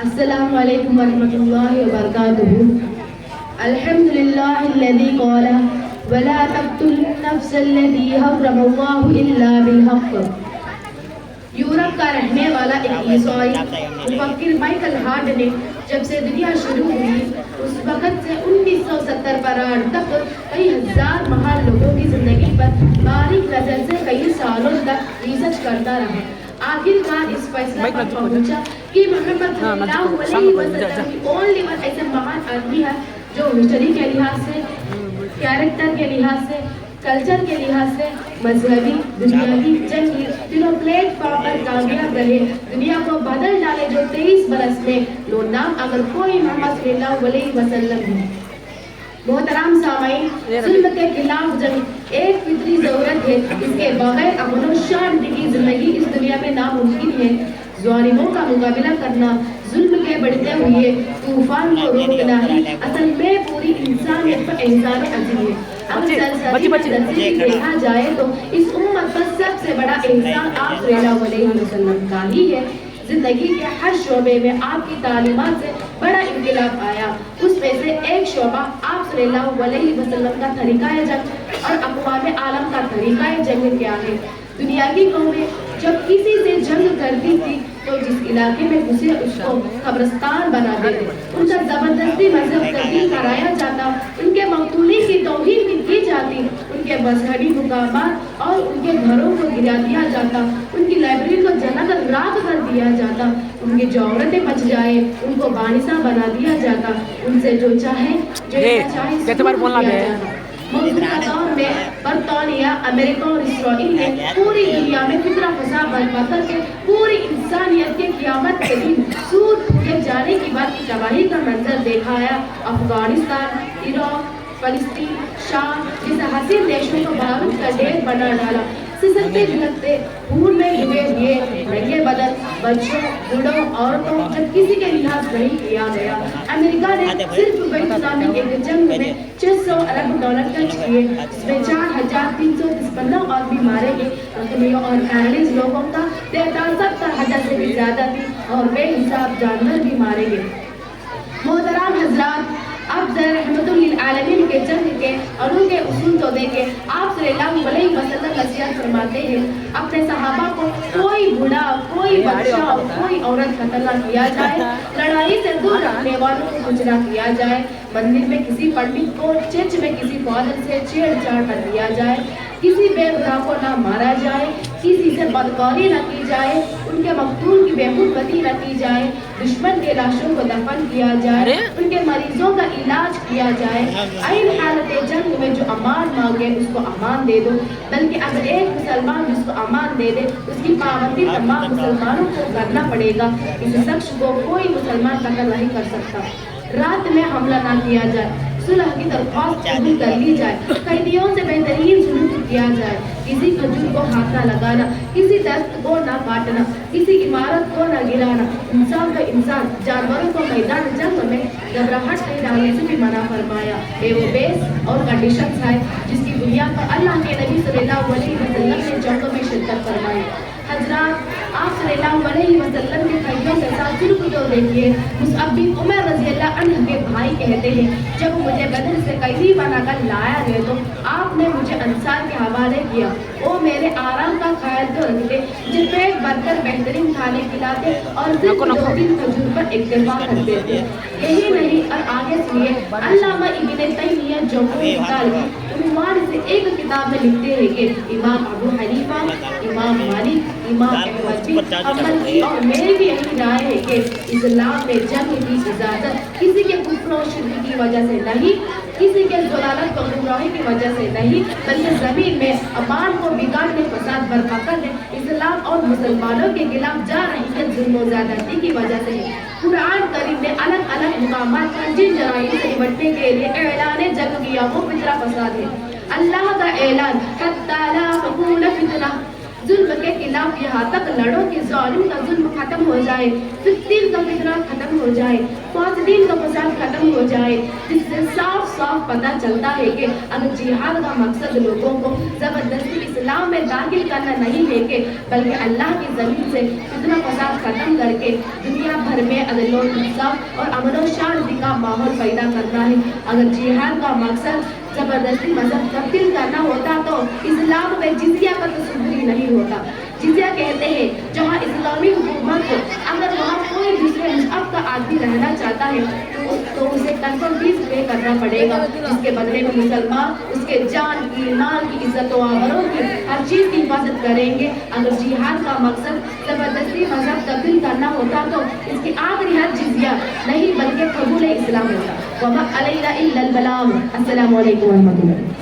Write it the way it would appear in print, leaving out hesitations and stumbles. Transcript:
السلام علیکم ورحمۃ اللہ وبرکاتہ. الحمد للہ الذی قال ولا تقتلوا النفس التي حرم اللہ الا بالحق. یورپ کا رہنے والا ایک عیسائی مفکر مائیکل ہارٹ نے جب سے دنیا شروع ہوئی اس وقت سے 1970 پر آج تک کئی ہزار مہار لوگوں کی زندگی پر باریک نظر سے کئی سالوں تک ریسرچ کرتا رہا. آخر کار اس فیصلہ پر پہنچا کہ محمد صلی اللہ علیہ وسلم کی اونلی ون ایسا مہان آدمی ہے جو ہسٹری کے لحاظ سے، کیریکٹر کے لحاظ سے، کلچر کے لحاظ سے، مذہبی، دنیاوی، جنگی تینوں پلیٹ فارم پر کامیاب رہے، دنیا کو بدل ڈالے، جو 23 برس میں لو نام اگر کوئی محمد صلی اللہ علیہ وسلم ہے. محترام سامعین، ظلم کے خلاف جنگ ایک فطری ضرورت ہے. اس کے بغیر امن و شانتی کی زندگی اس دنیا میں ناممکن ہے. ظالموں کا مقابلہ کرنا، ظلم کے بڑھتے ہوئے طوفان کو روکنا ہی اصل میں پوری انسانیت پر احسان عظیم ہے. اگر سرسری سے دیکھا جائے تو اس امت پر سب سے بڑا احسان آپ صلی اللہ علیہ وسلم کا ہی ہے. زندگی کے ہر شعبے میں آپ کی تعلیمات سے بڑا انقلاب آیا. اس میں سے ایک شعبہ آپ صلی اللہ علیہ وسلم کا طریقہ جنگ اور اقوام عالم کا طریقہ جنگ کیا ہے. دنیا کی قومیں جب کسی سے جنگ کرتی تھی تو جس علاقے میں گھسے اس کو قبرستان بنا دیتے، ان کا زبردستی مذہب تبدیل کرایا جاتا، ان کے مقتولین کی توہین بھی کی جاتی، ان کے مذہبی مقامات اور ان کے گھروں کو گرا دیا جاتا، ان کی لائبریری کو جلا کر راکھ کر دیا جاتا، ان کی جو عورتیں بچ جائے ان کو بانسا بنا دیا جاتا، ان سے جو چاہے موجودہ دور میں برطانیہ، امریکہ اور اسرائیل نے پوری دنیا میں فکرہ فساد برپا کر کے پوری انسانیت کے قیامت کے دن سود پھوٹے جانے کی بات کی تباہی کا منظر دکھایا. افغانستان، عراق، فلسطین، شام جیسے حسین دیشوں کو بارود کا ڈھیر بنا ڈالا. سسکتے جھلکتے خون میں ڈوبے ہوئے ننگے بدن بچوں، بوڑھوں، عورتوں جب کسی کے لحاظ نہیں کیا گیا. امریکہ نے صرف بین الاقوامی ایک جنگ میں 600 ارب ڈالر خرچ کیے، جس میں 4355 آدمی مارے گئے. زخمیوں اور پیرالائز لوگوں کا تعداد 70,000 سے بھی زیادہ تھی اور بے حساب جانور بھی مارے گئے. محترام حضرات، آپ ذرا رحمت للعالمین کے جنگ کے اور ان کے اصول تو دیکھیں. آپ صلی اللہ علیہ وسلم نصیحت فرماتے ہیں اپنے صحابہ کو کوئی بوڑھا، کوئی بچہ اور کوئی عورت قتل نہ کیا جائے، لڑائی سے دور رکھنے والوں کو کچھ نہ کیا جائے، مندر میں کسی پنڈت کو، چرچ میں کسی فادر سے چھیڑ چھاڑ نہ کیا جائے، کسی بے گناہ کو نہ مارا جائے، کسی سے بدکاری نہ کی جائے، ان کے مقتول کی بے حرمتی نہ کی جائے، دشمن کے لاشوں کو دفن کیا جائے، ان کے مریضوں کا علاج کیا جائے. عین حالت جنگ میں جو امان مانگے اس کو امان دے دو، بلکہ اگر ایک مسلمان جس کو امان دے دے اس کی پابندی تمام مسلمانوں کو کرنا پڑے گا. اس شخص کو کوئی مسلمان قتل نہیں کر سکتا. رات میں حملہ نہ کیا جائے، صلح کی درخواست قبول کر لی جائے، قیدیوں سے بہترین سلوک کیا جائے، کسی کھجور کو ہاتھ نہ لگانا، کسی درخت کو نہ کاٹنا، کسی عمارت کو نہ گرانا، انسان کو انسان، جانوروں کو میدان جنگ میں گھبراہٹ نہیں ڈالنے سے بھی منع فرمایا. یہ وہ بیس اور کنڈیشنز ہے جس کی بنیاد پر اللہ کے نبی صلی اللہ علیہ وسلم نے جنگوں میں شرکت فرمائی. حضرات، آپ صلی اللہ علیہ وسلم کے قیدیوں کے ساتھ ظلم کو دیکھیے. مصعب بن عمر رضی اللہ عنہ کے بھائی کہتے ہیں جب مجھے بدر سے قیدی بنا کر لایا گیا تو آپ نے مجھے انصار کے حوالے کیا. وہ میرے آرام کا خیال تو رکھتے، مجھے پیٹ بھر کر بہترین کھانے کھلاتے اور صرف 2 دن کھجور پر اکتفا کرتے تھے. یہی نہیں اور آگے سنیے، علامہ ابن تیمیہ جمہوری طالب عنوان سے ایک کتاب میں لکھتے ہیں کہ امام ابو حنیفہ، امام مالک، امام احمد بن حنبل کی اور میری بھی یہی رائے ہے کہ اسلام میں جنگ کی اجازت کسی کے کفر و شرک کی وجہ سے نہیں، کسی کے ضلالت و گمراہی کی وجہ سے نہیں، بلکہ زمین میں امان کو بگاڑنے، فساد برپا کرنے، اسلام اور مسلمانوں کے خلاف جا رہی ہے ظلم و زیادتی کی وجہ سے ہے. قرآن کریم نے الگ الگ مقامات پر جن جرائم سے نمٹنے کے لیے اعلان جنگ کیا وہ فطرہ فساد ہے. اللہ کا اعلان حتی لا تکون فتنہ، ظلم کے خلاف یہاں تک لڑو کہ ظالم کا ظلم ختم ہو جائے، فطین کا فتنہ ختم ہو جائے، فاسدین کا فساد ختم ہو جائے. جس سے صاف صاف پتہ چلتا ہے کہ اگر جہاد کا مقصد لوگوں کو زبردستی اسلام میں داخل کرنا نہیں ہے کہ بلکہ اللہ کی زمین سے فتنہ فساد ختم کر ہے دنیا بھر میں عدل و انصاف اور امن و شانتی کا ماحول پیدا کرنا ہے۔ اگر جہاد کا مقصد زبردستی مذہب تبدیل کرنا ہوتا تو اسلام میں جزیہ کا تصور ہی نہیں ہوتا۔ جزیہ کہتے ہیں جہاں اسلامی حکومت کو اگر وہاں کوئی دوسرے مذہب کا آدمی رہنا چاہتا ہے تو اسے کنفرم فیس پے کرنا پڑے گا، جس کے بدلے میں مسلمان اس کے جان کی، مال کی، عزت و آبرو کی، ہر چیز کی حفاظت کریں گے۔ اگر جہاد کا مقصد زبردستی مذہب تبدیل کرنا ہوتا تو اس کی آخری حد جزیہ نہیں بلکہ قبول اسلام ہوتا۔ وَمَا عَلَيْنَا إِلَّا الْبَلَاغُ۔ السلام علیکم ورحمۃ اللہ۔